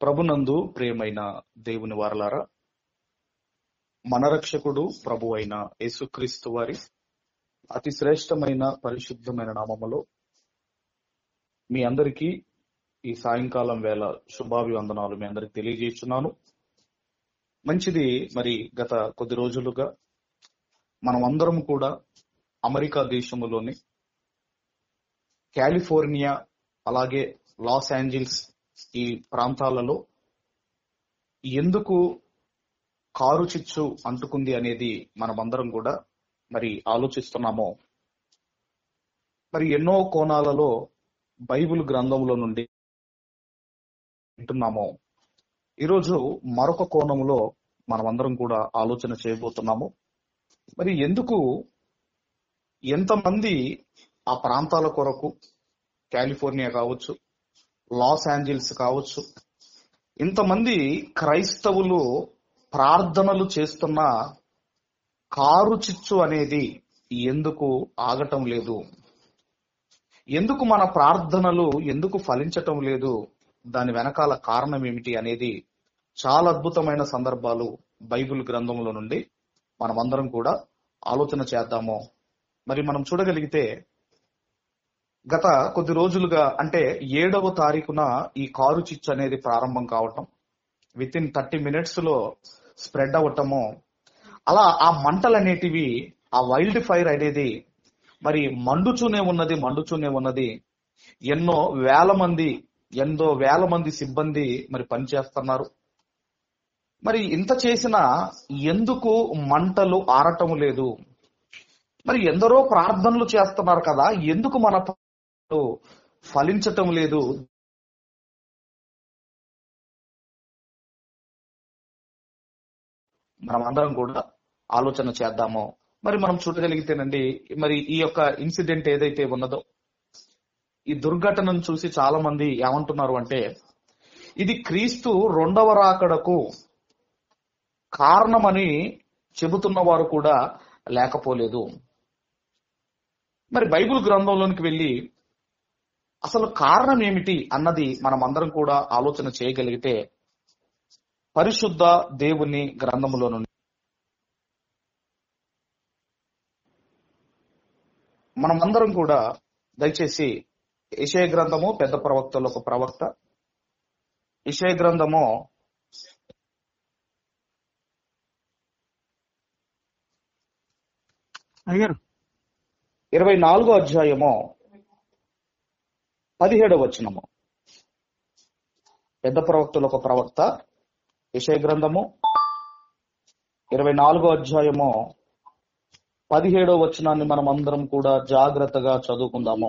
ప్రభునందు ప్రియమైన దేవుని వారలారా, మన రక్షకుడు ప్రభు అయిన యేసుక్రీస్తు వారి అతి శ్రేష్టమైన పరిశుద్ధమైన నామములో మీ అందరికీ ఈ సాయంకాలం వేళ శుభాభివందనాలు మీ అందరికి తెలియజేస్తున్నాను. మంచిది. మరి గత కొద్ది రోజులుగా మనం అందరం కూడా అమెరికా దేశంలోని కాలిఫోర్నియా అలాగే లాస్ ఏంజల్స్ ఈ ప్రాంతాలలో ఎందుకు కారు చిచ్చు అంటుకుంది అనేది మనమందరం కూడా మరి ఆలోచిస్తున్నామో, మరి ఎన్నో కోణాలలో బైబిల్ గ్రంథంలో నుండి వింటున్నామో, ఈరోజు మరొక కోణంలో మనమందరం కూడా ఆలోచన చేయబోతున్నాము. మరి ఎందుకు ఎంతమంది ఆ ప్రాంతాల కొరకు, కాలిఫోర్నియా కావచ్చు, లాస్ ఏంజల్స్ కావచ్చు, ఇంతమంది క్రైస్తవులు ప్రార్థనలు చేస్తున్న కారు చిచ్చు అనేది ఎందుకు ఆగటం లేదు? ఎందుకు మన ప్రార్థనలు ఎందుకు ఫలించటం లేదు? దాని వెనకాల కారణం ఏమిటి అనేది చాలా అద్భుతమైన సందర్భాలు బైబిల్ గ్రంథంలో నుండి మనమందరం కూడా ఆలోచన చేద్దాము. మరి మనం చూడగలిగితే గత కొద్ది రోజులుగా, అంటే 7వ తారీఖున ఈ కారు చిచ్చు అనేది ప్రారంభం కావటం, విత్ ఇన్ 30 minutes లో స్ప్రెడ్ అవ్వటము, అలా ఆ మంటలు అనేటివి, ఆ వైల్డ్ ఫైర్ అనేది మరి మండుచూనే ఉన్నది. ఎన్నో వేల మంది సిబ్బంది మరి పనిచేస్తున్నారు. మరి ఇంత చేసినా ఎందుకు మంటలు ఆరటం లేదు? మరి ఎందరో ప్రార్థనలు చేస్తున్నారు కదా, ఎందుకు మన ఫలించటం లేదు? మనం అందరం కూడా ఆలోచన చేద్దాము. మరి మనం చూడగలిగితేనండి, మరి ఈ యొక్క ఇన్సిడెంట్ ఏదైతే ఉన్నదో, ఈ దుర్ఘటనను చూసి చాలా మంది ఏమంటున్నారు అంటే, ఇది క్రీస్తు 2వ రాకడకు కారణమని చెబుతున్న వారు కూడా లేకపోలేదు. మరి బైబిల్ గ్రంథంలోనికి వెళ్ళి అసలు కారణం ఏమిటి అన్నది మనం అందరం కూడా ఆలోచన చేయగలిగితే, పరిశుద్ధ దేవుని గ్రంథములో నుండి మనం అందరం కూడా దయచేసి యెషయా గ్రంథము, పెద్ద ప్రవక్తలో ఒక ప్రవక్త, యెషయా గ్రంథము 24వ అధ్యాయము 17వ వచనము. పెద్ద ప్రవక్తలో ఒక ప్రవక్త, యెషయా గ్రంథము 24వ అధ్యాయము 17వ వచనాన్ని మనం అందరం కూడా జాగ్రత్తగా చదువుకుందాము.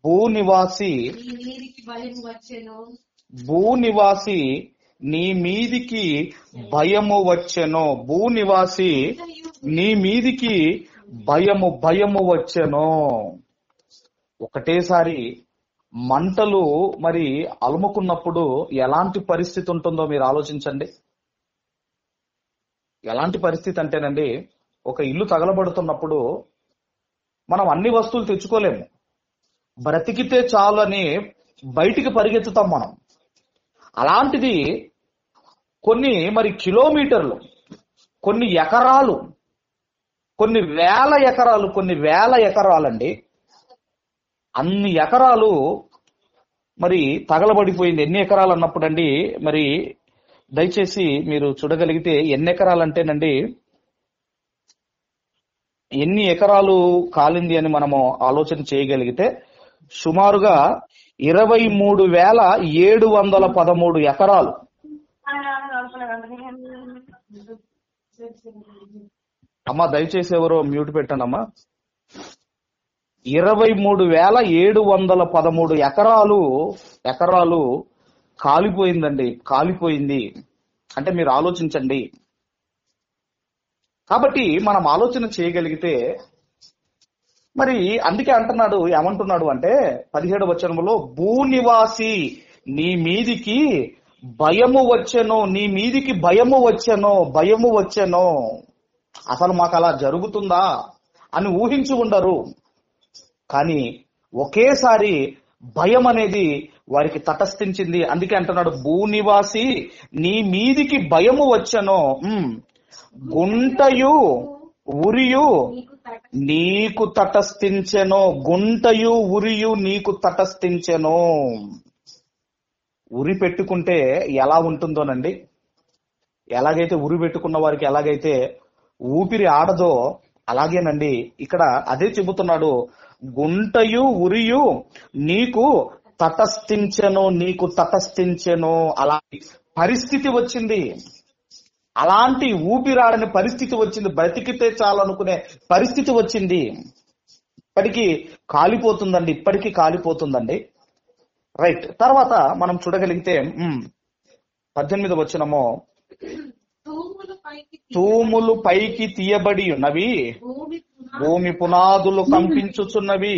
భూనివాసి నీ మీదికి భయము వచ్చెను. భూనివాసి నీ మీదికి భయము వచ్చెను. ఒకటేసారి మంటలు మరి అలుముకున్నప్పుడు ఎలాంటి పరిస్థితి ఉంటుందో మీరు ఆలోచించండి. ఎలాంటి పరిస్థితి అంటేనండి, ఒక ఇల్లు తగలబడుతున్నప్పుడు మనం అన్ని వస్తువులు తెచ్చుకోలేము, బ్రతికితే చాలు అని బయటికి పరిగెత్తుతాం మనం. అలాంటిది కొన్ని మరి కిలోమీటర్లు, కొన్ని ఎకరాలు, కొన్ని వేల ఎకరాలండి, అన్ని ఎకరాలు మరి తగలబడిపోయింది. ఎన్ని ఎకరాలు అన్నప్పుడు అండి, మరి దయచేసి మీరు చూడగలిగితే ఎన్ని ఎకరాలు అంటేనండి, ఎన్ని ఎకరాలు కాలింది అని మనము ఆలోచన చేయగలిగితే సుమారుగా 23,713 ఎకరాలు. అమ్మా దయచేసి ఎవరో మ్యూట్ పెట్టండి అమ్మా. 23,713 ఎకరాలు కాలిపోయిందండి. కాలిపోయింది అంటే మీరు ఆలోచించండి. కాబట్టి మనం ఆలోచన చేయగలిగితే, మరి అందుకే అంటున్నాడు, ఏమంటున్నాడు అంటే 17వ వచనంలో, భూనివాసి నీ మీదికి భయము వచ్చెను, నీ మీదికి భయము వచ్చెను. అసలు మాకు అలా జరుగుతుందా అని ఊహించి ఉండరు, కానీ ఒకేసారి భయం అనేది వారికి తటస్థించింది. అందుకే అంటున్నాడు, భూనివాసి నీ మీదికి భయము వచ్చెను, గుంటయు ఉరియు నీకు తటస్థించెను. గుంటయు ఉరియు నీకు తటస్థించెను. ఉరి పెట్టుకుంటే ఎలా ఉంటుందోనండి, ఎలాగైతే ఉరి పెట్టుకున్న వారికి ఎలాగైతే ఊపిరి ఆడదో అలాగేనండి ఇక్కడ అదే చెబుతున్నాడు. గుంటయు ఉరియు నీకు తటస్థించెను, నీకు తటస్థించెను. అలాంటి పరిస్థితి వచ్చింది, అలాంటి ఊపిరాడని పరిస్థితి వచ్చింది, బ్రతికితే చాలనుకునే పరిస్థితి వచ్చింది. ఇప్పటికీ కాలిపోతుందండి. రైట్. తర్వాత మనం చూడగలిగితే 18వ వచనము, తూములు పైకి తీయబడి ఉన్నవి, భూమి పునాదులు కంపించుచున్నవి,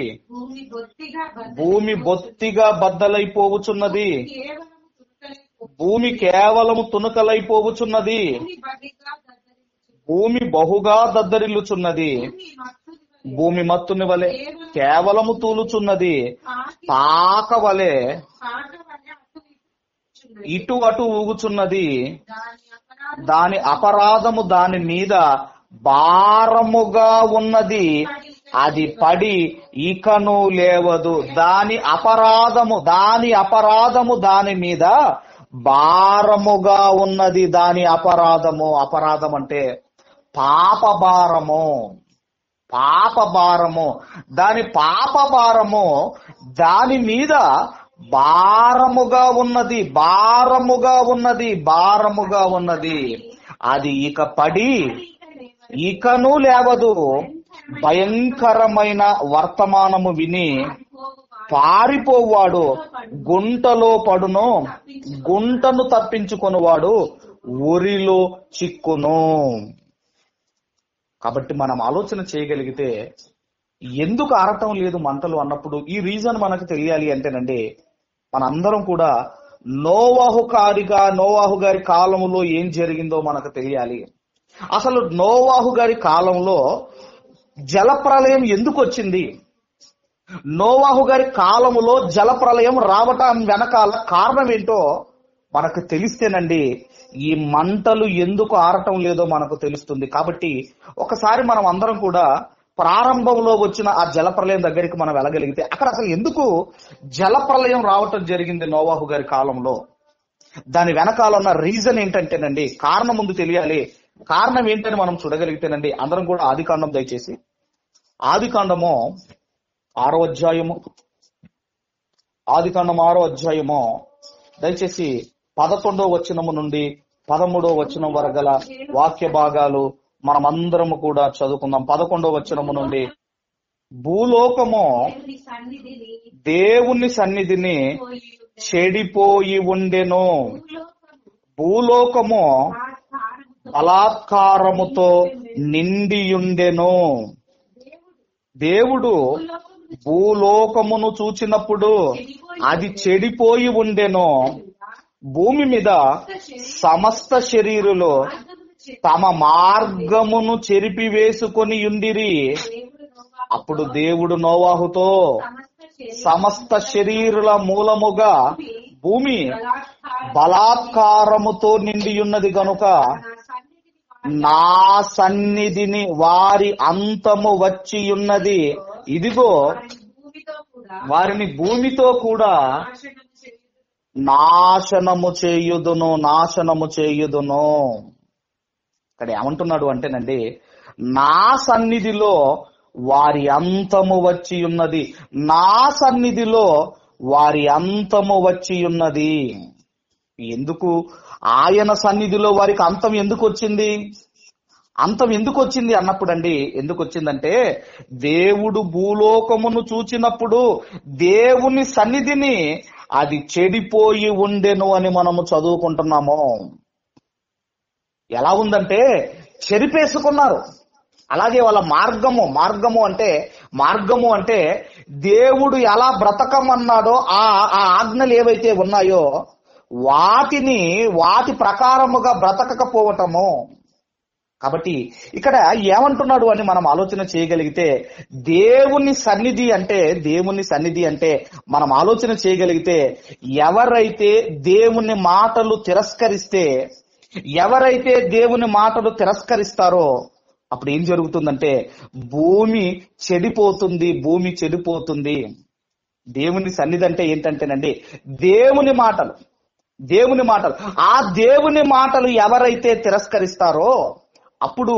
భూమి బొత్తిగా బద్దలైపోవుచున్నది, భూమి కేవలము తునకలైపోవుచున్నది, భూమి బహుగా దద్దరిల్లుచున్నది, భూమి మత్తుని వలె కేవలము తూలుచున్నది, పాక వలె ఇటు అటు ఊగుచున్నది, దాని అపరాధము దాని మీద భారముగా ఉన్నది, అది పడి ఇకను లేవదు. దాని అపరాధము దాని మీద భారముగా ఉన్నది. దాని అపరాధం అంటే పాప భారము, దాని పాప భారము దాని మీద భారముగా ఉన్నది, అది ఇక పడి ఇకను లేవదు. భయంకరమైన వర్తమానము విని పారిపోవాడు గుంటలో పడును, గుంటను తప్పించుకొనువాడు ఉరిలో చిక్కును. కాబట్టి మనం ఆలోచన చేయగలిగితే ఎందుకు ఆరటం లేదు మంటలు అన్నప్పుడు ఈ రీజన్ మనకు తెలియాలి అంటేనండి, మనందరం కూడా నోవాహు గారి కాలంలో ఏం జరిగిందో మనకు తెలియాలి. అసలు నోవాహు గారి కాలంలో జలప్రలయం ఎందుకు వచ్చింది? నోవాహు గారి కాలములో జలప్రలయం రావటం వెనకాల కారణం ఏంటో మనకు తెలిస్తేనండి ఈ మంటలు ఎందుకు ఆరటం లేదో మనకు తెలుస్తుంది. కాబట్టి ఒకసారి మనం అందరం కూడా ప్రారంభంలో వచ్చిన ఆ జలప్రలయం దగ్గరికి మనం వెళ్ళగలిగితే అక్కడ అసలు ఎందుకు జలప్రలయం రావటం జరిగింది నోవాహు గారి కాలంలో, దాని వెనకాల ఉన్న రీజన్ ఏంటంటేనండి, కారణం ముందు తెలియాలి. కారణం ఏంటని మనం చూడగలిగితేనండి అందరం కూడా ఆదికాండం, దయచేసి ఆదికాండము 6వ అధ్యాయము దయచేసి 11వ వచనము నుండి 13వ వచనం వరకు గల వాక్య భాగాలు మనమందరము కూడా చదువుకుందాం. 11వ వచనము నుండి, భూలోకము దేవుని సన్నిధిని చెడిపోయి ఉండెను, భూలోకము బలాత్కారముతో నిండియుండెను. దేవుడు భూలోకమును చూచినప్పుడు అది చెడిపోయి ఉండెను, భూమి మీద సమస్త శరీరులు తమ మార్గమును చెరిపివేసుకొని ఉండిరి. అప్పుడు దేవుడు నోవాహుతో, సమస్త శరీరుల మూలముగా భూమి బలాత్కారముతో నిండియున్నది గనుక నా సన్నిధిని వారి అంతము వచ్చి ఉన్నది, ఇదిగో వారిని భూమితో కూడా నాశనము చేయుదును. ఇక్కడ ఏమంటున్నాడు అంటేనండి, నా సన్నిధిలో వారి అంతము వచ్చి ఉన్నది, నా సన్నిధిలో వారి అంతము వచ్చి ఉన్నది. ఎందుకు ఆయన సన్నిధిలో వారికి అంతం ఎందుకు వచ్చింది? అంతం ఎందుకు వచ్చింది అన్నప్పుడండి, ఎందుకు వచ్చిందంటే దేవుడు భూలోకమును చూచినప్పుడు దేవుని సన్నిధిని అది చెడిపోయి ఉండెను అని మనము చదువుకుంటున్నాము. ఎలా ఉందంటే చెరిపేసుకున్నారు. అలాగే వాళ్ళ మార్గము అంటే దేవుడు ఎలా బ్రతకమన్నాడో ఆ ఆజ్ఞలు ఏవైతే ఉన్నాయో వాటి ప్రకారముగా బ్రతకకపోవటము. కాబట్టి ఇక్కడ ఏమంటున్నాడు అని మనం ఆలోచన చేయగలిగితే, దేవుని సన్నిధి అంటే మనం ఆలోచన చేయగలిగితే, ఎవరైతే దేవుని మాటలు తిరస్కరిస్తారో అప్పుడు ఏం జరుగుతుందంటే భూమి చెడిపోతుంది. దేవుని సన్నిధి అంటే ఏంటంటేనండి, దేవుని మాటలు. ఆ దేవుని మాటలు ఎవరైతే తిరస్కరిస్తారో అప్పుడు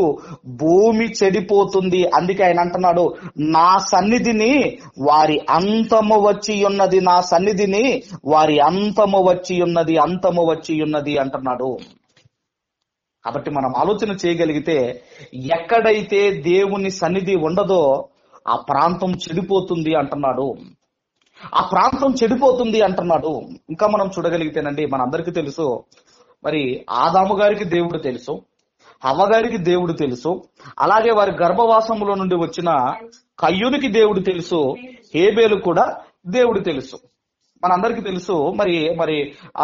భూమి చెడిపోతుంది. అందుకే ఆయన అంటున్నాడు, నా సన్నిధిని వారి అంతము వచ్చి ఉన్నది అంటున్నాడు. కాబట్టి మనం ఆలోచన చేయగలిగితే, ఎక్కడైతే దేవుని సన్నిధి ఉండదో ఆ ప్రాంతం చెడిపోతుంది అంటున్నాడు. ఇంకా మనం చూడగలిగితేనండి, మనందరికీ తెలుసు, మరి ఆదాము గారికి దేవుడు తెలుసు, హవ్వ గారికి దేవుడు తెలుసు, అలాగే వారి గర్భవాసములో నుండి వచ్చిన కయ్యూనికి దేవుడు తెలుసు, హేబేలు కూడా దేవుడు తెలుసు. మనందరికీ తెలుసు. మరి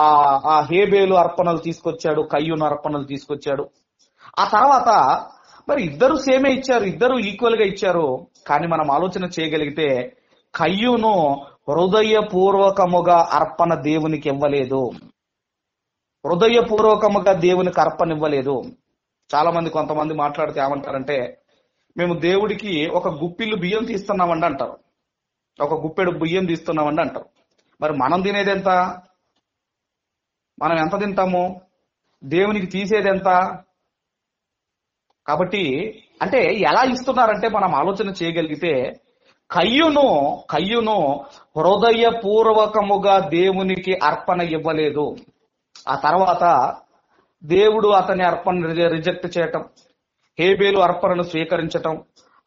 ఆ హేబేలు అర్పణలు తీసుకొచ్చాడు, కయ్యూను అర్పణలు తీసుకొచ్చాడు. ఆ తర్వాత మరి ఇద్దరు సేమే ఇచ్చారు, ఇద్దరు ఈక్వల్ గా ఇచ్చారు. కానీ మనం ఆలోచన చేయగలిగితే కయ్యూను హృదయపూర్వకముగా అర్పణ దేవునికి ఇవ్వలేదు. అర్పణ ఇవ్వలేదు. చాలా మంది కొంతమంది మాట్లాడితే ఏమంటారంటే, మేము దేవుడికి ఒక గుప్పిళ్ళు బియ్యం తీస్తున్నామండి అంటారు, ఒక గుప్పెడు బియ్యం తీస్తున్నామండి అంటారు. మరి మనం తినేది ఎంత? మనం ఎంత తింటాము? దేవునికి తీసేది ఎంత? కాబట్టి అంటే ఎలా ఇస్తున్నారంటే మనం ఆలోచన చేయగలిగితే, కయ్యూను హృదయపూర్వకముగా దేవునికి అర్పణ ఇవ్వలేదు. ఆ తర్వాత దేవుడు అతని అర్పణ రిజెక్ట్ చేయటం, హేబేలు అర్పణను స్వీకరించటం.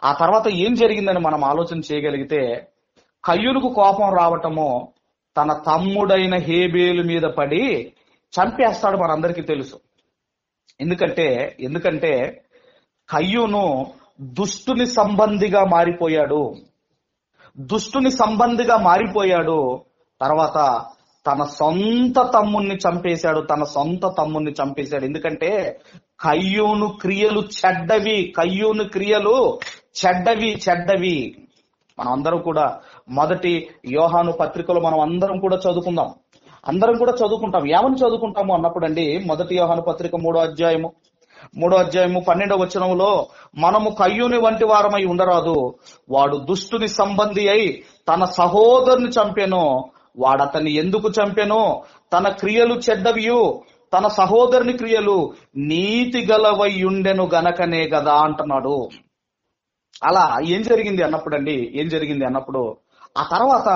ఆ తర్వాత ఏం జరిగిందని మనం ఆలోచన చేయగలిగితే, కయ్యూనుకు కోపం రావటము, తన తమ్ముడైన హేబేలు మీద పడి చంపేస్తాడు. మనందరికీ తెలుసు. ఎందుకంటే కయ్యూను దుష్టుని సంబంధిగా మారిపోయాడు. తర్వాత తన సొంత తమ్ముణ్ణి చంపేశాడు. ఎందుకంటే కయ్యూను క్రియలు చెడ్డవి. మనం అందరం కూడా మొదటి యోహాను పత్రికలో మనం అందరం కూడా చదువుకుంటాం. ఏమని చదువుకుంటాము అన్నప్పుడు అండి, మొదటి యోహాను పత్రిక 3వ అధ్యాయము 12వ వచనంలో, మనము కయ్యూని వంటి వారమై ఉండరాదు, వాడు దుష్టుని సంబంధి అయి తన సహోదరుని చంపెను. వాడతన్ని ఎందుకు చంపెను? తన క్రియలు చెడ్డవియు, తన సహోదరుని క్రియలు నీతి గలవై ఉండెను గనకనే గదా అంటున్నాడు. అలా ఏం జరిగింది అన్నప్పుడు ఆ తర్వాత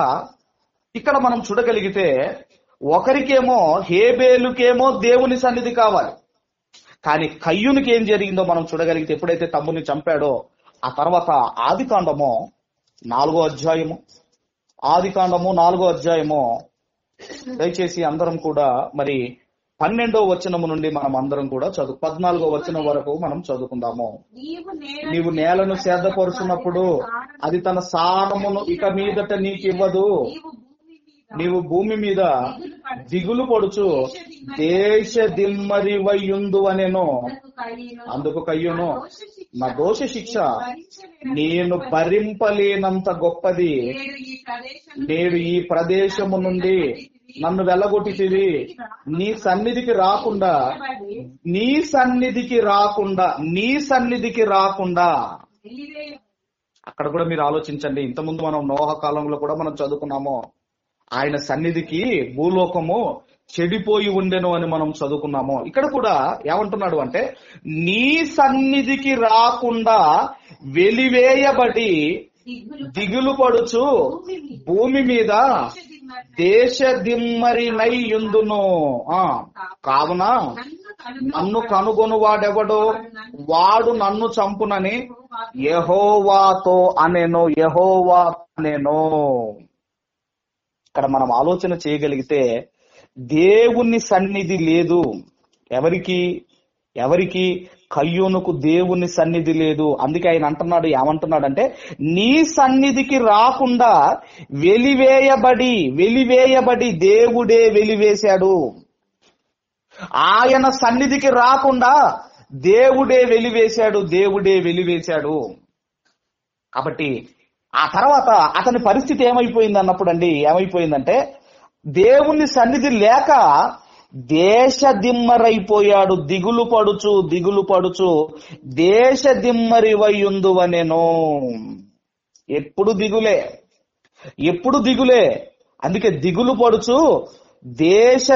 ఇక్కడ మనం చూడగలిగితే, ఒకరికేమో హేబేలుకేమో దేవుని సన్నిధి కావాలి, కానీ కయ్యూనికి ఏం జరిగిందో మనం చూడగలిగితే, ఎప్పుడైతే తమ్ముని చంపాడో ఆ తర్వాత ఆదికాండము 4వ అధ్యాయము దయచేసి అందరం కూడా మరి 12వ వచనము నుండి మనం అందరం కూడా 14వ వచనం వరకు మనం చదువుకుందాము. నీవు నేలను సేదపరుచున్నప్పుడు అది తన సారమును ఇక మీదట నీకివ్వదు. నీవు భూమి మీద దిగులు పడుచు దేశ దిమ్మరివయ్యుందు అనేను. అందుకు కయ్యూను, నా దోష శిక్ష నేను భరింపలేనంత గొప్పది. నేడు ఈ ప్రదేశము నుండి నన్ను వెళ్ళగొట్టితివి. నీ సన్నిధికి రాకుండా. అక్కడ కూడా మీరు ఆలోచించండి. ఇంతకుముందు మనం నోహ కాలంలో కూడా మనం చదువుకున్నాము, ఆయన సన్నిధికి భూలోకము చెడిపోయి ఉండెను అని మనం చదువుకున్నాము. ఇక్కడ కూడా ఏమంటున్నాడు అంటే, నీ సన్నిధికి రాకుండా వెలివేయబడి దిగులు పడుచు భూమి మీద దేశ దిమ్మరినై యుందును. కావున నన్ను కనుగొను వాడెవడో వాడు నన్ను చంపునని యెహోవాతో అనేను. ఇక్కడ మనం ఆలోచన చేయగలిగితే, దేవుని సన్నిధి లేదు. ఎవరికి? కయ్యూనుకు దేవుని సన్నిధి లేదు. అందుకే ఆయన ఏమంటున్నాడంటే, నీ సన్నిధికి రాకుండా వెలివేయబడి దేవుడే వెలివేశాడు. ఆయన సన్నిధికి రాకుండా దేవుడే వెలివేశాడు, దేవుడే వెలివేశాడు. కాబట్టి ఆ తర్వాత అతని పరిస్థితి ఏమైపోయింది అన్నప్పుడు అండి, ఏమైపోయిందంటే దేవుని సన్నిధి లేక దేశ దిమ్మరైపోయాడు. దిగులు పడుచు దేశ దిమ్మరివయ్యుందువనెను. ఎప్పుడు దిగులే. అందుకే దిగులు పడుచు దేశ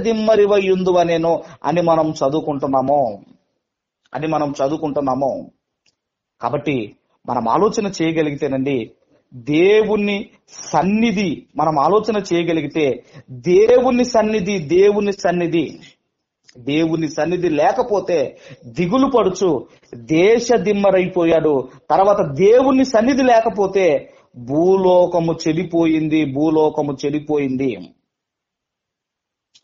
దిమ్మరివయ్యుందువనెను అని మనం చదువుకుంటున్నాము. కాబట్టి మనం ఆలోచన చేయగలిగితేనండి, దేవుని సన్నిధి మనం ఆలోచన చేయగలిగితే దేవుని సన్నిధి లేకపోతే దిగులు పడుచు దేశ దిమ్మరైపోయాడు. తర్వాత దేవుని సన్నిధి లేకపోతే భూలోకము చెడిపోయింది.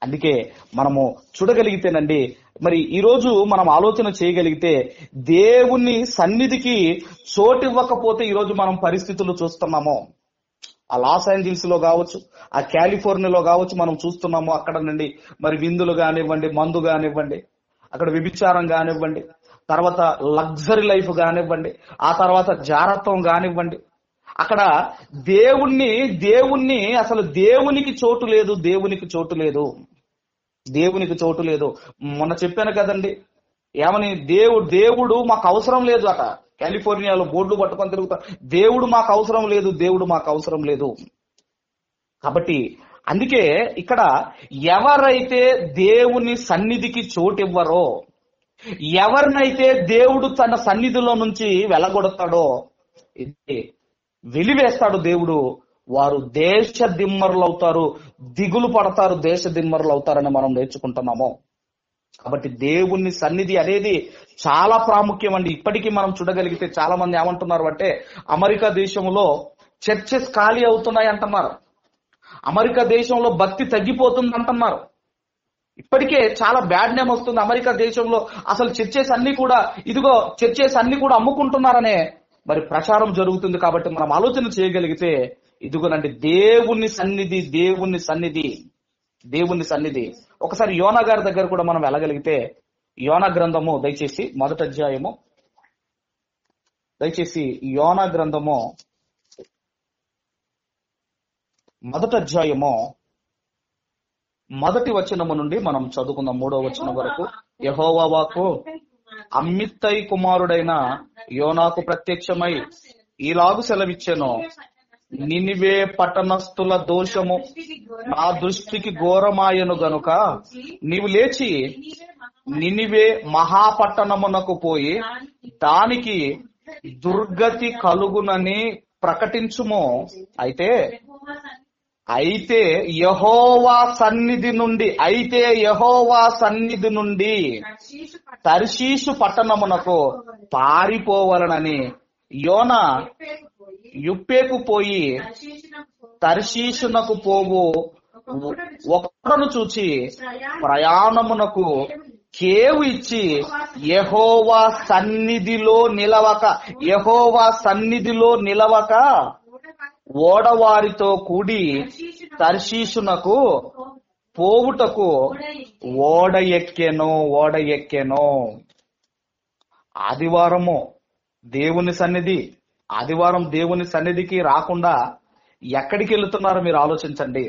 అందుకే మనము చూడగలిగితేనండి, మరి ఈరోజు మనం ఆలోచన చేయగలిగితే దేవుని సన్నిధికి చోటు ఇవ్వకపోతే ఈరోజు మనం పరిస్థితులు చూస్తున్నాము. ఆ లాస్ ఏంజల్స్ లో కావచ్చు, ఆ కాలిఫోర్నియాలో కావచ్చు, మనం చూస్తున్నాము. అక్కడ నుండి మరి విందులు కానివ్వండి, మందు కానివ్వండి, అక్కడ వ్యభిచారం కానివ్వండి, తర్వాత లగ్జరీ లైఫ్ కానివ్వండి, ఆ తర్వాత జారత్వం కానివ్వండి, అక్కడ దేవుణ్ణి అసలు దేవునికి చోటు లేదు. మొన్న చెప్పాను కదండి, ఏమని, దేవుడు మాకు అవసరం లేదు అట. కాలిఫోర్నియాలో బోర్డులు పట్టుకొని తిరుగుతా, దేవుడు మాకు అవసరం లేదు. కాబట్టి అందుకే ఇక్కడ ఎవరైతే దేవుని సన్నిధికి చోటివ్వరో, ఎవరినైతే దేవుడు తన సన్నిధిలో నుంచి వెలగొడతాడో, వెలివేస్తాడు దేవుడు, వారు దేశ దిమ్మరులు అవుతారు, దిగులు పడతారు, దేశ దిమ్మరులు అవుతారని మనం నేర్చుకుంటున్నాము. కాబట్టి దేవుని సన్నిధి అనేది చాలా ప్రాముఖ్యం అండి. ఇప్పటికీ మనం చూడగలిగితే చాలా మంది ఏమంటున్నారు అంటే, అమెరికా దేశంలో చర్చెస్ ఖాళీ అవుతున్నాయి అంటున్నారు, అమెరికా దేశంలో భక్తి తగ్గిపోతుంది అంటున్నారు. ఇప్పటికే చాలా బ్యాడ్ నేమ్ వస్తుంది అమెరికా దేశంలో. అసలు చర్చెస్ అన్ని కూడా అమ్ముకుంటున్నారనే మరి ప్రచారం జరుగుతుంది. కాబట్టి మనం ఆలోచన చేయగలిగితే ఇదిగోనండి, దేవుని సన్నిధి. ఒకసారి యోనా గారి దగ్గర కూడా మనం వెళ్ళగలిగితే, యోనా గ్రంథము దయచేసి యోనా గ్రంథము మొదటి అధ్యాయము మొదటి వచనము నుండి మనం చదువుకుందాం 3వ వచనం వరకు. యెహోవా వాక్కు అమ్మిత్తై కుమారుడైన యోనాకు ప్రత్యక్షమై ఈలాగు సెలవిచ్చెను, నినివే పట్టణస్థుల దోషము నా దృష్టికి ఘోరమాయను గనుక నీవు లేచి నినివే మహాపట్టణమునకు పోయి దానికి దుర్గతి కలుగునని ప్రకటించుము. అయితే యెహోవా సన్నిధి నుండి తర్షీషు పట్టణమునకు పారిపోవలనని యోనా యుప్పేకు పోయి తర్షీషునకు పోవు ఒక్కను చూచి ప్రయాణమునకు కేవు ఇచ్చి యెహోవా సన్నిధిలో నిలవక ఓడవారితో కూడి తర్షీషునకు పోవుటకు ఓడ ఎక్కెను. ఆదివారం దేవుని సన్నిధికి రాకుండా ఎక్కడికి వెళుతున్నారో మీరు ఆలోచించండి.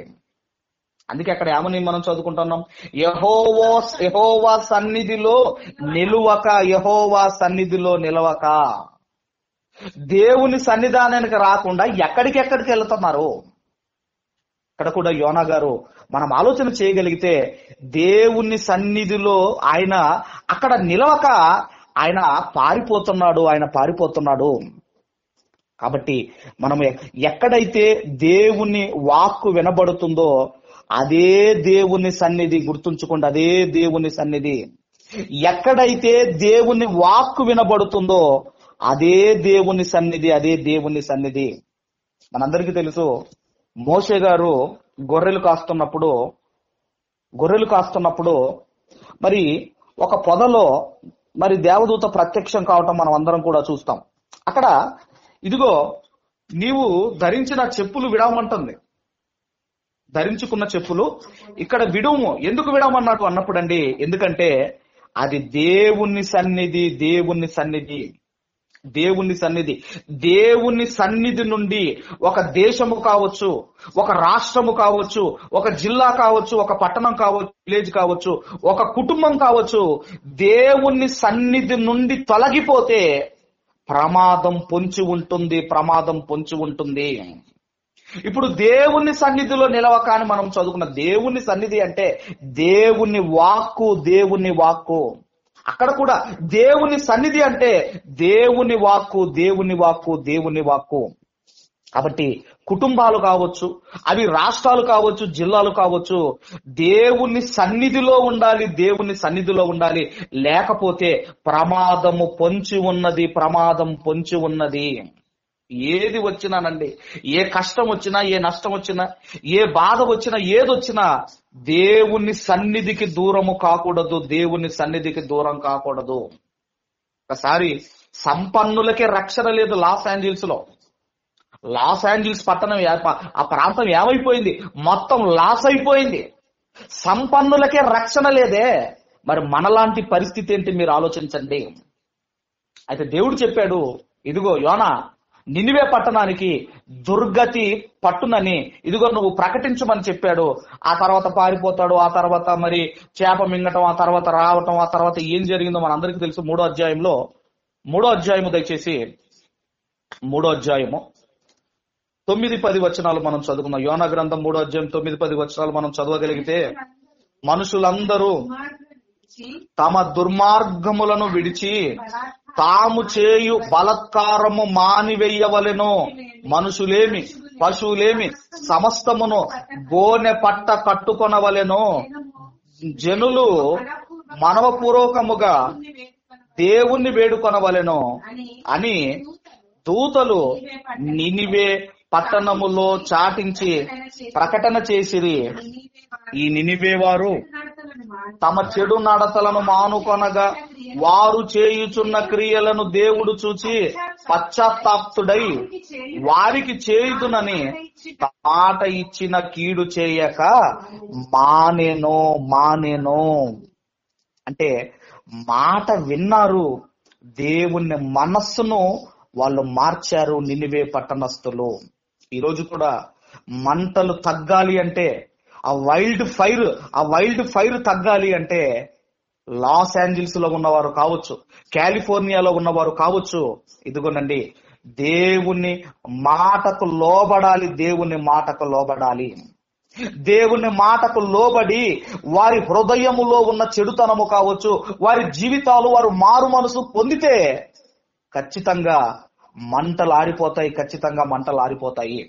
అందుకే అక్కడ ఏమని మనం చదువుకుంటున్నాం, యెహోవా సన్నిధిలో నిలవక. దేవుని సన్నిధానానికి రాకుండా ఎక్కడికెక్కడికి వెళుతున్నారు. ఇక్కడ కూడా యోనా గారు మనం ఆలోచన చేయగలిగితే దేవుని సన్నిధిలో ఆయన అక్కడ నిలవక ఆయన పారిపోతున్నాడు. కాబట్టి మనం ఎక్కడైతే దేవుని వాక్కు వినబడుతుందో అదే దేవుని సన్నిధి. గుర్తుంచుకోండి, అదే దేవుని సన్నిధి. ఎక్కడైతే దేవుని వాక్కు వినబడుతుందో అదే దేవుని సన్నిధి. మనందరికీ తెలుసు, మోషే గారు గొర్రెలు కాస్తున్నప్పుడు మరి ఒక పొదలో మరి దేవదూత ప్రత్యక్షం కావటం మనం అందరం కూడా చూస్తాం. అక్కడ ఇదిగో నీవు ధరించిన చెప్పులు విడవమంటుంది. ధరించుకున్న చెప్పులు ఇక్కడ విడుము. ఎందుకు విడవమన్నట్టు అన్నప్పుడు అండి, ఎందుకంటే అది దేవుని సన్నిధి. దేవుని సన్నిధి, దేవుని సన్నిధి. దేవుని సన్నిధి నుండి ఒక దేశము కావచ్చు, ఒక రాష్ట్రము కావచ్చు, ఒక జిల్లా కావచ్చు, ఒక పట్టణం కావచ్చు, విలేజ్ కావచ్చు, ఒక కుటుంబం కావచ్చు, దేవుని సన్నిధి నుండి తొలగిపోతే ప్రమాదం పొంచి ఉంటుంది, ప్రమాదం పొంచి ఉంటుంది. ఇప్పుడు దేవుని సన్నిధిలో నిలవక అని మనం చదువుకున్న దేవుని సన్నిధి అంటే దేవుని వాక్కు, దేవుని వాక్కు. అక్కడ కూడా దేవుని సన్నిధి అంటే దేవుని వాక్కు, దేవుని వాక్కు, దేవుని వాక్కు. కాబట్టి కుటుంబాలు కావచ్చు, అవి రాష్ట్రాలు కావచ్చు, జిల్లాలు కావచ్చు, దేవుని సన్నిధిలో ఉండాలి, దేవుని సన్నిధిలో ఉండాలి. లేకపోతే ప్రమాదము పొంచి ఉన్నది, ప్రమాదం పొంచి ఉన్నది. ఏది వచ్చినానండి, ఏ కష్టం వచ్చినా, ఏ నష్టం వచ్చినా, ఏ బాధ వచ్చినా, ఏదొచ్చినా దేవుని సన్నిధికి దూరము కాకూడదు, దేవుని సన్నిధికి దూరం కాకూడదు. ఒకసారి సంపన్నులకే రక్షణ లేదు లాస్ ఏంజల్స్ లో. లాస్ ఏంజల్స్ పట్టణం, ఆ ప్రాంతం ఏమైపోయింది? మొత్తం లాస్ అయిపోయింది. సంపన్నులకే రక్షణ లేదే, మరి మనలాంటి పరిస్థితి ఏంటి మీరు ఆలోచించండి. అయితే దేవుడు చెప్పాడు, ఇదిగో యోనా, నినివే పట్టణానికి దుర్గతి పట్టునని ఇదిగో నువ్వు ప్రకటించమని చెప్పాడు. ఆ తర్వాత పారిపోతాడు, ఆ తర్వాత మరి చేప మింగటం, ఆ తర్వాత రావటం, ఆ తర్వాత ఏం జరిగిందో మనందరికీ తెలుసు. 3వ అధ్యాయము దయచేసి 3వ అధ్యాయము 9-10 వచనాలు మనం చదువుకుందాం. యోనా గ్రంథం 3వ అధ్యాయం 9-10 వచనాలు మనం చదవగలిగితే, మనుషులందరూ తమ దుర్మార్గములను విడిచి తాము చేయు బలత్కారము మానివేయవలెను. మనుషులేమి, పశువులేమి సమస్తమును గోనె పట్ట కట్టుకొనవలెను. జనులు మనవపూర్వకముగా దేవుణ్ణి వేడుకొనవలెను అని దూతలు నినివే పట్టణములో చాటించి ప్రకటన చేసిరి. ఈ నినివే వారు తమ చెడు నడతలను మానుకొనగా వారు చేయుచున్న క్రియలను దేవుడు చూచి పశ్చాత్తాప్తుడై వారికి చేయుదునని మాట ఇచ్చిన కీడు చేయక మానెను. అంటే మాట విన్నారు, దేవుని మనస్సును వాళ్ళు మార్చారు నినివే పట్టణస్థులు. ఈరోజు కూడా మంటలు తగ్గాలి అంటే, ఆ వైల్డ్ ఫైర్ తగ్గాలి అంటే లాస్ ఏంజల్స్ లో ఉన్నవారు కావచ్చు, కాలిఫోర్నియాలో ఉన్నవారు కావచ్చు, ఇదిగోనండి దేవుని మాటకు లోబడాలి, దేవుని మాటకు లోబడాలి. దేవుని మాటకు లోబడి వారి హృదయములో ఉన్న చెడుతనము కావచ్చు, వారి జీవితాలు వారు మారు మనసు పొందితే ఖచ్చితంగా మంటలు ఆరిపోతాయి, ఖచ్చితంగా మంటలు ఆరిపోతాయి.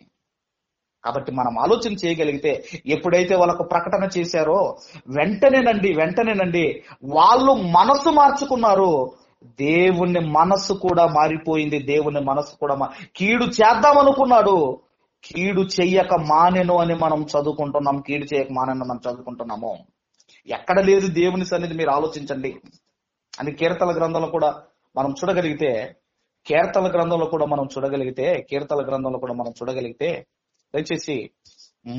కాబట్టి మనం ఆలోచన చేయగలిగితే, ఎప్పుడైతే వాళ్ళకు ప్రకటన చేశారో వెంటనేనండి వాళ్ళు మనసు మార్చుకున్నారు. దేవుని మనస్సు కూడా మారిపోయింది. దేవుని మనస్సు కూడా కీడు చేద్దామనుకున్నాడు, కీడు చెయ్యక మానెను అని మనం చదువుకుంటున్నాం. కీడు చేయక మానెను మనం చదువుకుంటున్నాము. ఎక్కడ లేదు దేవుని సన్నిధి, మీరు ఆలోచించండి. అని కీర్తన గ్రంథంలో కూడా మనం చూడగలిగితే, కీర్తన గ్రంథంలో కూడా మనం చూడగలిగితే దయచేసి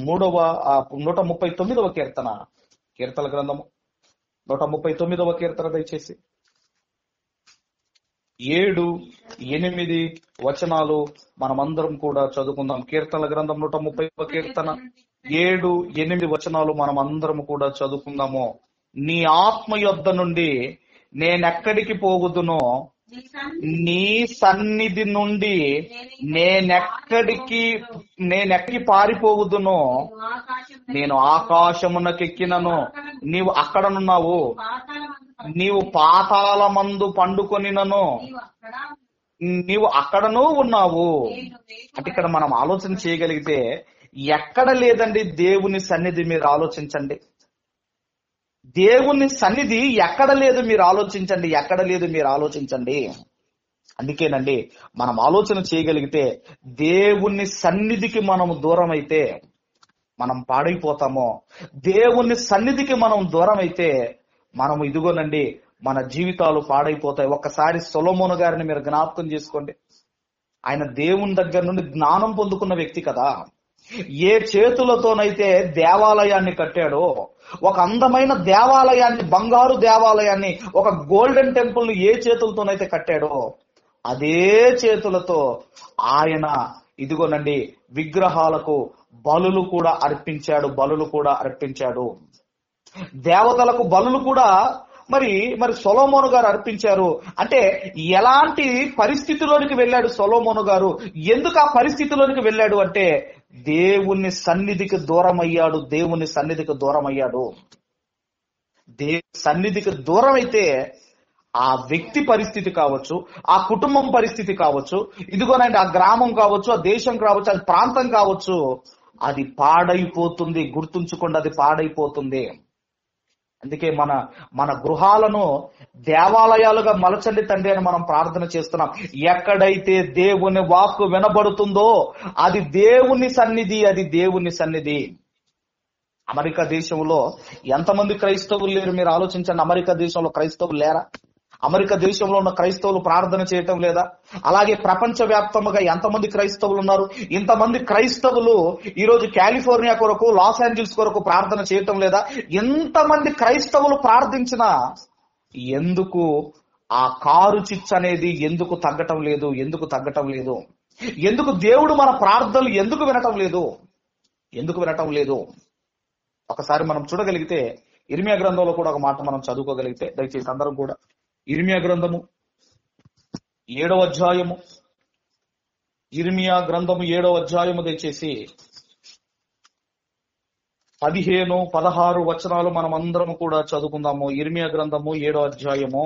139వ కీర్తన గ్రంథము 139వ కీర్తన దయచేసి 7-8 వచనాలు మనమందరం కూడా చదువుకుందాం. కీర్తన గ్రంథం 130వ కీర్తన 7-8 వచనాలు మనం అందరం కూడా చదువుకుందాము. నీ ఆత్మ యొద్ద నుండి నేనెక్కడికి పోగుదునో, నీ సన్నిధి నుండి నేనెక్కడికి పారిపోవుదునో. నేను ఆకాశమునకెక్కినను, నీవు అక్కడనున్నావు. నీవు పాతాళమందు పండుకొనినను, నీవు అక్కడనూ ఉన్నావు. అంటే ఇక్కడ మనం ఆలోచన చేయగలిగితే ఎక్కడ లేదండి దేవుని సన్నిధి. మీరు ఆలోచించండి, దేవుని సన్నిధి ఎక్కడ లేదు, మీరు ఆలోచించండి. అందుకేనండి మనం ఆలోచన చేయగలిగితే దేవుని సన్నిధికి మనం దూరం అయితే మనం పాడైపోతాము. దేవుని సన్నిధికి మనం దూరం అయితే మనం ఇదిగోనండి మన జీవితాలు పాడైపోతాయి. ఒక్కసారి సొలొమోను గారిని మీరు జ్ఞాపకం చేసుకోండి. ఆయన దేవుని దగ్గర నుండి జ్ఞానం పొందుకున్న వ్యక్తి కదా. ఏ చేతులతోనైతే దేవాలయాన్ని కట్టాడో, ఒక అందమైన దేవాలయాన్ని, బంగారు దేవాలయాన్ని, ఒక గోల్డెన్ టెంపుల్ ని ఏ చేతులతోనైతే కట్టాడో అదే చేతులతో ఆయన ఇదిగోనండి విగ్రహాలకు బలులు కూడా అర్పించాడు. దేవతలకు బలులు కూడా మరి సొలొమోను గారు అర్పించారు. అంటే ఎలాంటి పరిస్థితిలోనికి వెళ్ళాడు సొలొమోను గారు? ఎందుకు ఆ పరిస్థితిలోనికి వెళ్ళాడు అంటే దేవుని సన్నిధికి దూరం అయ్యాడు. దేవుని సన్నిధికి దూరం అయితే ఆ వ్యక్తి పరిస్థితి కావచ్చు, ఆ కుటుంబం పరిస్థితి కావచ్చు, ఇదిగోనండి ఆ గ్రామం కావచ్చు, ఆ దేశం కావచ్చు, అది ప్రాంతం కావచ్చు, అది పాడైపోతుంది. గుర్తుంచుకోండి, అది పాడైపోతుంది. అందుకే మన గృహాలను దేవాలయాలుగా మలచండి తండ్రి అని మనం ప్రార్థన చేస్తున్నాం. ఎక్కడైతే దేవుని వాక్కు వినబడుతుందో అది దేవుని సన్నిధి. అమెరికా దేశంలో ఎంతమంది క్రైస్తవులు లేరు మీరు ఆలోచించండి. అమెరికా దేశంలో క్రైస్తవులు లేరా? అమెరికా దేశంలో ఉన్న క్రైస్తవులు ప్రార్థన చేయటం లేదా? అలాగే ప్రపంచ వ్యాప్తంగా ఎంతమంది క్రైస్తవులు ఉన్నారు? ఇంతమంది క్రైస్తవులు ఈరోజు కాలిఫోర్నియా కొరకు, లాస్ ఏంజల్స్ కొరకు ప్రార్థన చేయటం లేదా? ఎంతమంది క్రైస్తవులు ప్రార్థించినా ఎందుకు ఆ కారు చిచ్చు అనేది ఎందుకు తగ్గటం లేదు? ఎందుకు దేవుడు మన ప్రార్థనలు ఎందుకు వినటం లేదు? ఒకసారి మనం చూడగలిగితే ఇర్మియా గ్రంథంలో కూడా ఒక మాట మనం చదువుకోగలిగితే, దయచేసి అందరం కూడా ఇర్మియా గ్రంథము 7వ అధ్యాయము దయచేసి 15, 16 వచనాలు మనం అందరం కూడా చదువుకుందాము. ఇర్మియా గ్రంథము 7వ అధ్యాయము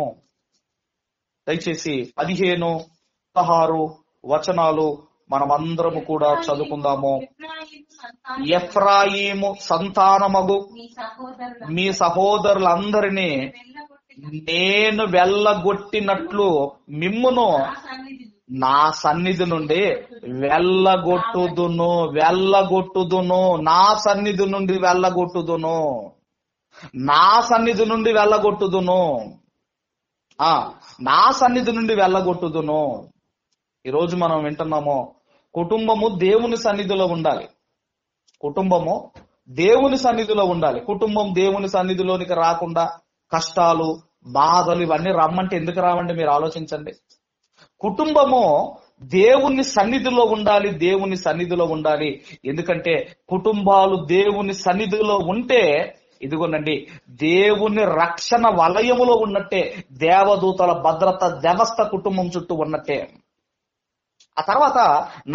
దయచేసి 15, 16 వచనాలు మనం అందరము కూడా చదువుకుందాము. ఎఫ్రాయిము సంతానమగు మీ సహోదరులందరినీ నేను వెళ్ళగొట్టినట్లు మిమ్మును నా సన్నిధి నుండి వెళ్ళగొట్టుదును. నా సన్నిధి నుండి వెళ్ళగొట్టుదును. ఈరోజు మనం వింటున్నాము, కుటుంబము దేవుని సన్నిధిలో ఉండాలి. కుటుంబం దేవుని సన్నిధిలోనికి రాకుండా కష్టాలు, బాధలు ఇవన్నీ రమ్మంటే ఎందుకు రావండి? మీరు ఆలోచించండి. కుటుంబము దేవుని సన్నిధిలో ఉండాలి. ఎందుకంటే కుటుంబాలు దేవుని సన్నిధిలో ఉంటే ఇదిగోనండి దేవుని రక్షణ వలయములో ఉన్నట్టే, దేవదూతల భద్రత వ్యవస్థ కుటుంబం చుట్టూ ఉన్నట్టే. ఆ తర్వాత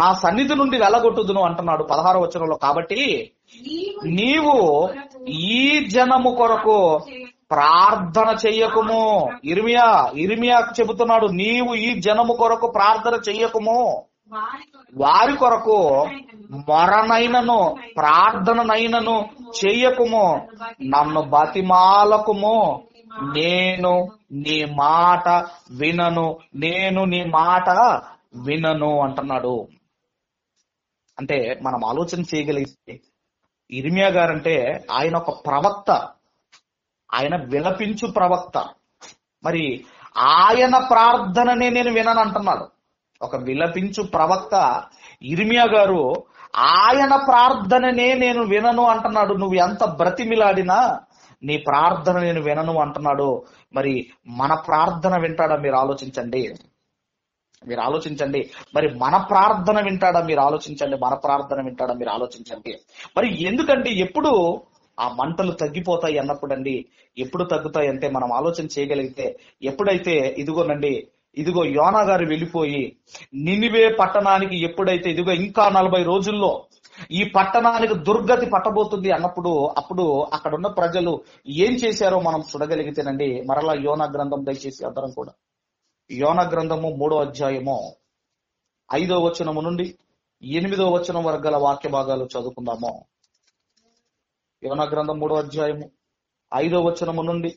నా సన్నిధి నుండి వెళ్ళగొట్టుదును అంటున్నాడు 16వ వచనంలో. కాబట్టి నీవు ఈ జనము కొరకు ప్రార్థన చెయ్యకుము. ఇర్మియాకు చెబుతున్నాడు, నీవు ఈ జనము కొరకు ప్రార్థన చెయ్యకుము, వారి కొరకు మొరనైనను ప్రార్థననైనను చెయ్యకుము, నన్ను బతిమాలకుము, నేను నీ మాట వినను అంటున్నాడు. అంటే మనం ఆలోచన చేయగలిగితే ఇర్మియా గారంటే ఆయన ఒక ప్రవక్త, ఆయన విలపించు ప్రవక్త. మరి ఆయన ప్రార్థననే నేను వినను అంటున్నాడు. ఒక విలపించు ప్రవక్త ఇర్మియా గారు ఆయన ప్రార్థననే నేను వినను అంటున్నాడు. నువ్వు ఎంత బ్రతిమిలాడినా నీ ప్రార్థన నేను వినను అంటున్నాడు. మరి మన ప్రార్థన వింటాడా? మీరు ఆలోచించండి. మరి మన ప్రార్థన వింటాడా? మీరు ఆలోచించండి. మరి ఎందుకంటే ఎప్పుడు ఆ మంటలు తగ్గిపోతాయి అన్నప్పుడండి, ఎప్పుడు తగ్గుతాయి అంటే మనం ఆలోచన చేయగలిగితే, ఎప్పుడైతే ఇదిగో యోనా గారు వెళ్ళిపోయి నినివే పట్టణానికి ఎప్పుడైతే ఇంకా 40 రోజుల్లో ఈ పట్టణానికి దుర్గతి పట్టబోతుంది అన్నప్పుడు, అప్పుడు అక్కడున్న ప్రజలు ఏం చేశారో మనం చూడగలిగితేనండి, మరలా యోనా గ్రంథం దయచేసి అందరం కూడా యోనా గ్రంథము 3వ అధ్యాయము 5వ వచనము నుండి 8వ వచనం వరకు గల వాక్య భాగాలు చదువుకుందాము. యోనా గ్రంథం 3వ అధ్యాయము 5వ వచనము నుండి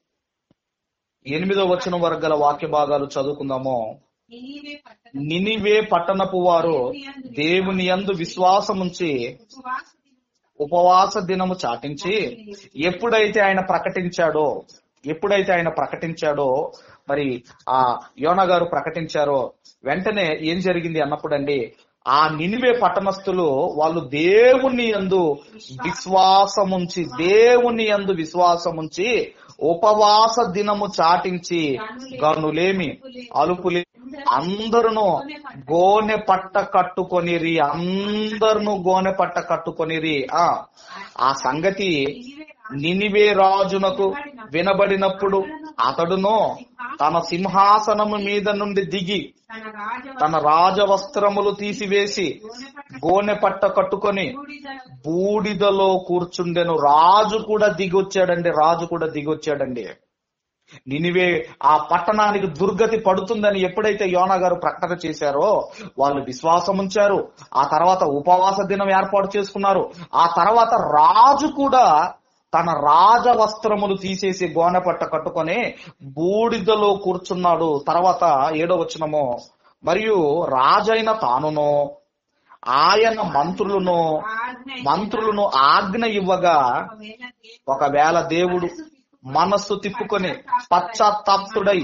8వ వచనం వరకు గల వాక్య భాగాలు చదువుకుందాము. నినివే పట్టణపు వారు దేవుని యందు విశ్వాసముంచి ఉపవాస దినము చాటించి ఎప్పుడైతే ఆయన ప్రకటించాడో మరి ఆ యోనా గారు ప్రకటించారో వెంటనే ఏం జరిగింది అన్నప్పుడండి, ఆ నినివే పట్టణస్థులు వాళ్ళు దేవుని యందు విశ్వాసముంచి ఉపవాస దినము చాటించి గనులేమి అలుపులే అందరును గోనె పట్ట కట్టుకొనిరి. ఆ సంగతి నినివే రాజునకు వినబడినప్పుడు అతడును తన సింహాసనము మీద నుండి దిగి తన రాజవస్త్రములు తీసివేసి గోనె పట్ట కట్టుకొని బూడిదలో కూర్చుండెను. రాజు కూడా దిగొచ్చాడండి. నినివే ఆ పట్టణానికి దుర్గతి పడుతుందని ఎప్పుడైతే యోనా గారు ప్రకటన చేశారో వాళ్ళు విశ్వాసం ఉంచారు. ఆ తర్వాత ఉపవాస దినం ఏర్పాటు చేసుకున్నారు. ఆ తర్వాత రాజు కూడా తన రాజవస్త్రములు తీసేసి గోనెపట్ట కట్టుకొని బూడిదలో కూర్చున్నాడు. తర్వాత 7వ వచనము, మరియు రాజైన తానును ఆయన మంత్రులను ఆజ్ఞ ఇవ్వగా ఒకవేళ దేవుడు మనస్సు తిప్పుకొని పశ్చాత్తాప్తుడై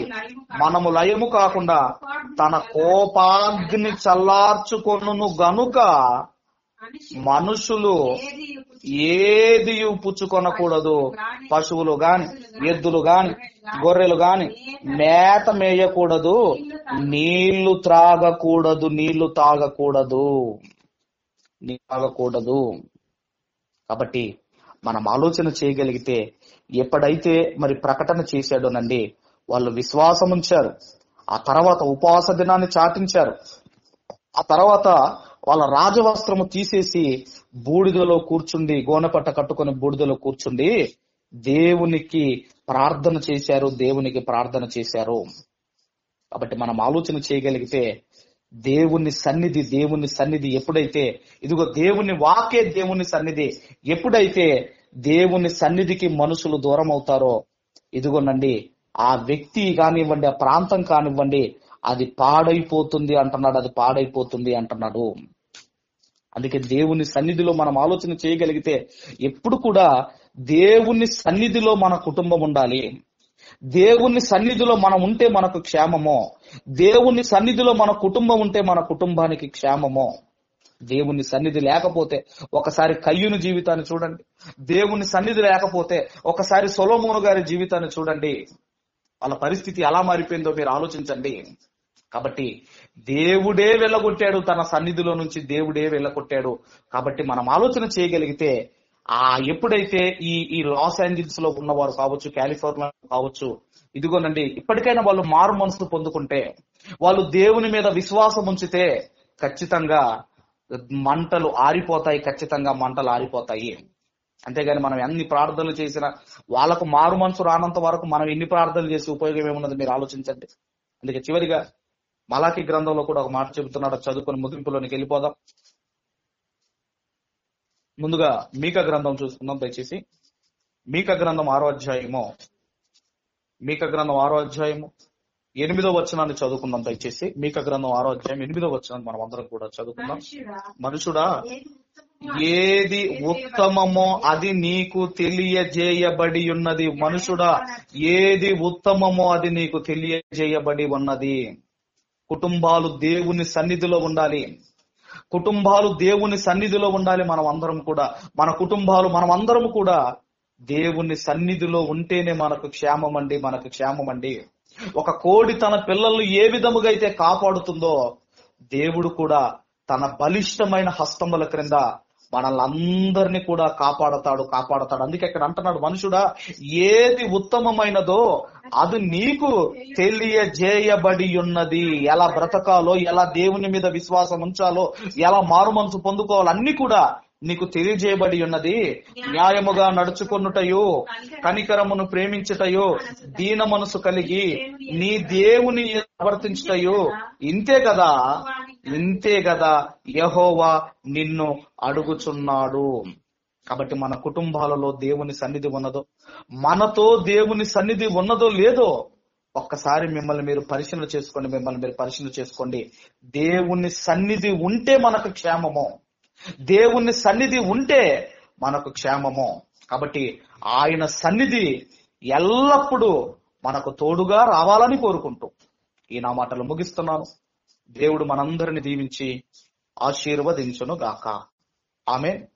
మనము లయము కాకుండా తన కోపాగ్ని చల్లార్చుకొనును గనుక మనుషులు ఏది పుచ్చుకొనకూడదు. పశువులు గాని, ఎద్దులు గాని, గొర్రెలు గాని మేత మేయకూడదు, నీళ్లు తాగకూడదు. కాబట్టి మనం ఆలోచన చేయగలిగితే ఎప్పుడైతే మరి ప్రకటన చేశాడోనండి, వాళ్ళు విశ్వాసం ఉంచారు. ఆ తర్వాత ఉపవాస దినాన్ని చాటించారు. ఆ తర్వాత వాళ్ళ రాజవస్త్రము తీసేసి బూడిదలో కూర్చుండి, గోనెపట్ట కట్టుకుని బూడిదలో కూర్చుండి దేవునికి ప్రార్థన చేశారు. కాబట్టి మనం ఆలోచన చేయగలిగితే దేవుని సన్నిధి ఎప్పుడైతే, ఇదిగో దేవుని వాకే దేవుని సన్నిధి, ఎప్పుడైతే దేవుని సన్నిధికి మనుషులు దూరం అవుతారో, ఇదిగోనండి ఆ వ్యక్తి కానివ్వండి, ఆ ప్రాంతం కానివ్వండి, అది పాడైపోతుంది అంటున్నాడు. అందుకే దేవుని సన్నిధిలో మనం ఆలోచన చేయగలిగితే ఎప్పుడు కూడా దేవుని సన్నిధిలో మన కుటుంబం ఉండాలి. దేవుని సన్నిధిలో మనం ఉంటే మనకు క్షేమము. దేవుని సన్నిధిలో మన కుటుంబం ఉంటే మన కుటుంబానికి క్షేమము. దేవుని సన్నిధి లేకపోతే ఒకసారి కయ్యూను జీవితాన్ని చూడండి. దేవుని సన్నిధి లేకపోతే ఒకసారి సొలొమోను గారి జీవితాన్ని చూడండి. వాళ్ళ పరిస్థితి ఎలా మారిపోయిందో మీరు ఆలోచించండి. కాబట్టి దేవుడే వెళ్ళగొట్టాడు, తన సన్నిధిలో నుంచి దేవుడే వెళ్ళగొట్టాడు. కాబట్టి మనం ఆలోచన చేయగలిగితే ఎప్పుడైతే ఈ లాస్ ఏంజల్స్ లో ఉన్నవారు కావచ్చు, కాలిఫోర్నియా కావచ్చు, ఇదిగోనండి ఇప్పటికైనా వాళ్ళు మారు మనసు పొందుకుంటే, వాళ్ళు దేవుని మీద విశ్వాసం ఉంచితే ఖచ్చితంగా మంటలు ఆరిపోతాయి. అంతేగాని మనం ఎన్ని ప్రార్థనలు చేసినా వాళ్ళకు మారు మనసు రానంత వరకు మనం ఎన్ని ప్రార్థనలు చేసి ఉపయోగం ఏమున్నది మీరు ఆలోచించండి. అందుకే చివరిగా మలాకి గ్రంథంలో కూడా ఒక మాట చెబుతున్నాడు. చదువుకొని ముగింపులోనికి వెళ్ళిపోదాం. ముందుగా మీకా గ్రంథం చూసుకుందాం దయచేసి. మీకా గ్రంథం 6వ అధ్యాయము 8వ వచనాన్ని చదువుకుందాం దయచేసి. మీకా గ్రంథం 6వ అధ్యాయం 8వ వచనాన్ని మనం అందరం కూడా చదువుకుందాం. మనుషుడా, ఏది ఉత్తమమో అది నీకు తెలియజేయబడి ఉన్నది. మనుషుడా, ఏది ఉత్తమమో అది నీకు తెలియజేయబడి ఉన్నది. కుటుంబాలు దేవుని సన్నిధిలో ఉండాలి. మనం అందరం కూడా, మన కుటుంబాలు మనం అందరం కూడా దేవుని సన్నిధిలో ఉంటేనే మనకు క్షేమమండి. ఒక కోడి తన పిల్లలను ఏ విధముగా అయితే కాపాడుతుందో, దేవుడు కూడా తన బలిష్టమైన హస్తముల క్రింద మనల్ని అందరినీ కూడా కాపాడతాడు. అందుకే ఇక్కడ అంటున్నాడు, మనుషుడా, ఏది ఉత్తమమైనదో అది నీకు తెలియజేయబడి ఉన్నది. ఎలా బ్రతకాలో, ఎలా దేవుని మీద విశ్వాసం ఉంచాలో, ఎలా మారు మనసు పొందుకోవాలో అన్ని కూడా నీకు తెలియజేయబడి ఉన్నది. న్యాయముగా నడుచుకొనుటయు, కనికరమును ప్రేమించుటయు, దీన మనసు కలిగి నీ దేవుని ప్రవర్తించుటయు, ఇంతే కదా యెహోవా నిన్ను అడుగుచున్నాడు. కాబట్టి మన కుటుంబాలలో దేవుని సన్నిధి ఉన్నదో, మనతో దేవుని సన్నిధి ఉన్నదో లేదో ఒక్కసారి మిమ్మల్ని మీరు పరిశీలన చేసుకోండి. దేవుని సన్నిధి ఉంటే మనకు క్షేమము. దేవుని సన్నిధి ఉంటే మనకు క్షేమము. కాబట్టి ఆయన సన్నిధి ఎల్లప్పుడూ మనకు తోడుగా రావాలని కోరుకుంటూ ఈ నా మాటలు ముగిస్తున్నాను. దేవుడు మనందరిని దీవించి ఆశీర్వదించును గాక. ఆమెన్.